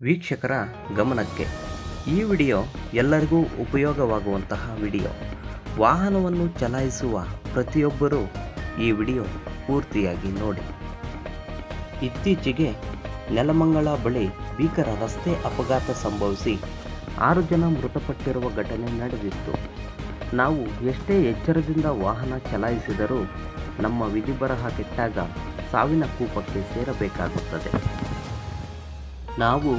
ವೀಕ್ಷಕರ ಗಮನಕ್ಕೆ ಈ ವಿಡಿಯೋ ಎಲ್ಲರಿಗೂ ಉಪಯೋಗವಾಗುವಂತಹ ವಿಡಿಯೋ. ವಾಹನವನ್ನು ಚಲಾಯಿಸುವ ಪ್ರತಿಯೊಬ್ಬರೂ ಈ ವಿಡಿಯೋ ಪೂರ್ತಿಯಾಗಿ ನೋಡಿ. ಇತ್ತೀಚೆಗೆ ನೆಲಮಂಗಲ ಬಳಿ ಭೀಕರ ರಸ್ತೆ ಅಪಘಾತ ಸಂಭವಿಸಿ 6 ಜನ ಮೃತಪಟ್ಟಿರುವ ಘಟನೆ ನಡೆದಿತ್ತು. ನಾವು ಎಷ್ಟೇ ಎಚ್ಚರದಿಂದ ವಾಹನ ಚಲಾಯಿಸಿದರೂ ನಮ್ಮ ವಿಧಿಬರಹ ಕೆಟ್ಟಾಗ ಸಾವಿನ ಕೂಪಕ್ಕೆ ಸೇರಬೇಕಾಗುತ್ತದೆ. ನಾವು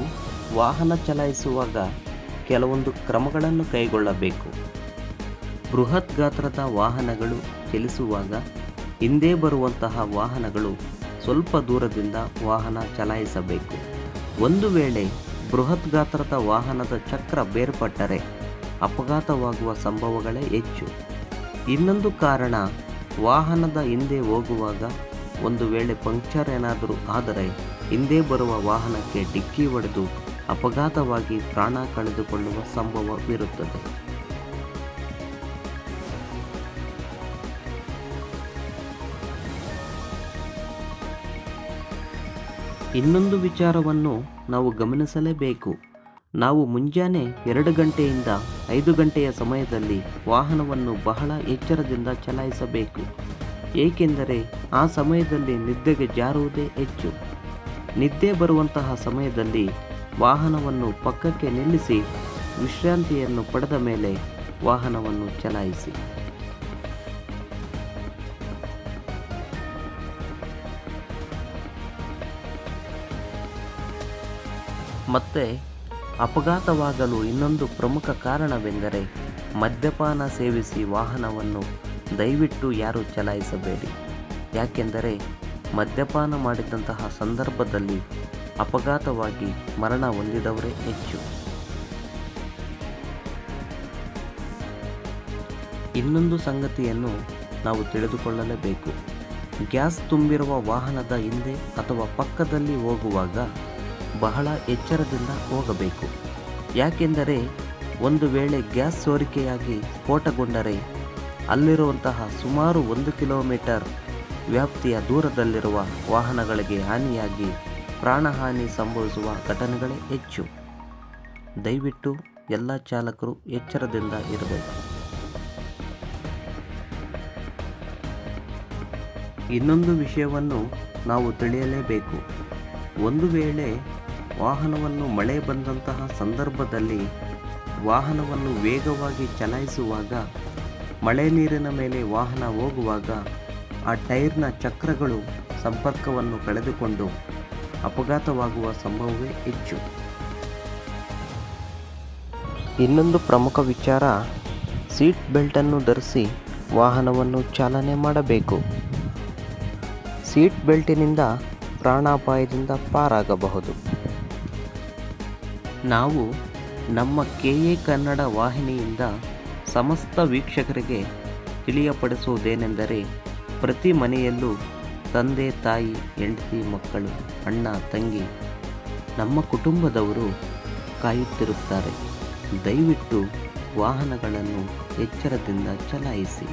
ವಾಹನ ಚಲಾಯಿಸುವಾಗ ಕೆಲವೊಂದು ಕ್ರಮಗಳನ್ನು ಕೈಗೊಳ್ಳಬೇಕು. ಬೃಹತ್ ಗಾತ್ರದ ವಾಹನಗಳು ಚಲಿಸುವಾಗ ಹಿಂದೆ ಬರುವಂತಹ ವಾಹನಗಳು ಸ್ವಲ್ಪ ದೂರದಿಂದ ವಾಹನ ಚಲಾಯಿಸಬೇಕು. ಒಂದು ವೇಳೆ ಬೃಹತ್ ಗಾತ್ರದ ವಾಹನದ ಚಕ್ರ ಬೇರ್ಪಟ್ಟರೆ ಅಪಘಾತವಾಗುವ ಸಂಭವಗಳೇ ಹೆಚ್ಚು. ಇನ್ನೊಂದು ಕಾರಣ, ವಾಹನದ ಹಿಂದೆ ಹೋಗುವಾಗ ಒಂದು ವೇಳೆ ಪಂಕ್ಚರ್ ಏನಾದರೂ ಆದರೆ ಹಿಂದೆ ಬರುವ ವಾಹನಕ್ಕೆ ಡಿಕ್ಕಿ ಹೊಡೆದು ಅಪಘಾತವಾಗಿ ಪ್ರಾಣ ಕಳೆದುಕೊಳ್ಳುವ ಸಂಭವವಿರುತ್ತದೆ. ಇನ್ನೊಂದು ವಿಚಾರವನ್ನು ನಾವು ಗಮನಿಸಲೇಬೇಕು. ನಾವು ಮುಂಜಾನೆ 2 ಗಂಟೆಯಿಂದ 5 ಗಂಟೆಯ ಸಮಯದಲ್ಲಿ ವಾಹನವನ್ನು ಬಹಳ ಎಚ್ಚರದಿಂದ ಚಲಾಯಿಸಬೇಕು. ಏಕೆಂದರೆ ಆ ಸಮಯದಲ್ಲಿ ನಿದ್ದೆಗೆ ಜಾರುವುದೇ ಹೆಚ್ಚು. ನಿದ್ದೆ ಬರುವಂತಹ ಸಮಯದಲ್ಲಿ ವಾಹನವನ್ನು ಪಕ್ಕಕ್ಕೆ ನಿಲ್ಲಿಸಿ ವಿಶ್ರಾಂತಿಯನ್ನು ಪಡೆದ ಮೇಲೆ ವಾಹನವನ್ನು ಚಲಾಯಿಸಿ. ಮತ್ತೆ ಅಪಘಾತವಾಗಲು ಇನ್ನೊಂದು ಪ್ರಮುಖ ಕಾರಣವೆಂದರೆ ಮದ್ಯಪಾನ ಸೇವಿಸಿ ವಾಹನವನ್ನು ದಯವಿಟ್ಟು ಯಾರೂ ಚಲಾಯಿಸಬೇಡಿ. ಯಾಕೆಂದರೆ ಮದ್ಯಪಾನ ಮಾಡಿದಂತಹ ಸಂದರ್ಭದಲ್ಲಿ ಅಪಘಾತವಾಗಿ ಮರಣ ಹೊಂದಿದವರೇ ಹೆಚ್ಚು. ಇನ್ನೊಂದು ಸಂಗತಿಯನ್ನು ನಾವು ತಿಳಿದುಕೊಳ್ಳಲೇಬೇಕು. ಗ್ಯಾಸ್ ತುಂಬಿರುವ ವಾಹನದ ಹಿಂದೆ ಅಥವಾ ಪಕ್ಕದಲ್ಲಿ ಹೋಗುವಾಗ ಬಹಳ ಎಚ್ಚರದಿಂದ ಹೋಗಬೇಕು. ಯಾಕೆಂದರೆ ಒಂದು ವೇಳೆ ಗ್ಯಾಸ್ ಸೋರಿಕೆಯಾಗಿ ಸ್ಫೋಟಗೊಂಡರೆ ಅಲ್ಲಿರುವಂತಹ ಸುಮಾರು 1 ಕಿಲೋಮೀಟರ್ ವ್ಯಾಪ್ತಿಯ ದೂರದಲ್ಲಿರುವ ವಾಹನಗಳಿಗೆ ಹಾನಿಯಾಗಿ ಪ್ರಾಣಹಾನಿ ಸಂಭವಿಸುವ ಘಟನೆಗಳೇ ಹೆಚ್ಚು. ದಯವಿಟ್ಟು ಎಲ್ಲ ಚಾಲಕರು ಎಚ್ಚರದಿಂದ ಇರಬೇಕು. ಇನ್ನೊಂದು ವಿಷಯವನ್ನು ನಾವು ತಿಳಿಯಲೇಬೇಕು. ಒಂದು ವೇಳೆ ವಾಹನವನ್ನು ಮಳೆ ಬಂದಂತಹ ಸಂದರ್ಭದಲ್ಲಿ ವಾಹನವನ್ನು ವೇಗವಾಗಿ ಚಲಾಯಿಸುವಾಗ ಮಳೆ ನೀರಿನ ಮೇಲೆ ವಾಹನ ಹೋಗುವಾಗ ಆ ಟೈರ್ನ ಚಕ್ರಗಳು ಸಂಪರ್ಕವನ್ನು ಕಳೆದುಕೊಂಡು ಅಪಘಾತವಾಗುವ ಸಂಭವವೇ ಹೆಚ್ಚು. ಇನ್ನೊಂದು ಪ್ರಮುಖ ವಿಚಾರ, ಸೀಟ್ ಬೆಲ್ಟನ್ನು ಧರಿಸಿ ವಾಹನವನ್ನು ಚಾಲನೆ ಮಾಡಬೇಕು. ಸೀಟ್ ಬೆಲ್ಟಿನಿಂದ ಪ್ರಾಣಾಪಾಯದಿಂದ ಪಾರಾಗಬಹುದು. ನಾವು ನಮ್ಮ KA ಕನ್ನಡ ವಾಹಿನಿಯಿಂದ ಸಮಸ್ತ ವೀಕ್ಷಕರಿಗೆ ತಿಳಿಯಪಡಿಸುವುದೇನೆಂದರೆ, ಪ್ರತಿ ಮನೆಯಲ್ಲೂ ತಂದೆ ತಾಯಿ ಹೆಂಡತಿ ಮಕ್ಕಳು ಅಣ್ಣ ತಂಗಿ ನಮ್ಮ ಕುಟುಂಬದವರು ಕಾಯುತ್ತಿರುತ್ತಾರೆ. ದಯವಿಟ್ಟು ವಾಹನಗಳನ್ನು ಎಚ್ಚರದಿಂದ ಚಲಾಯಿಸಿ.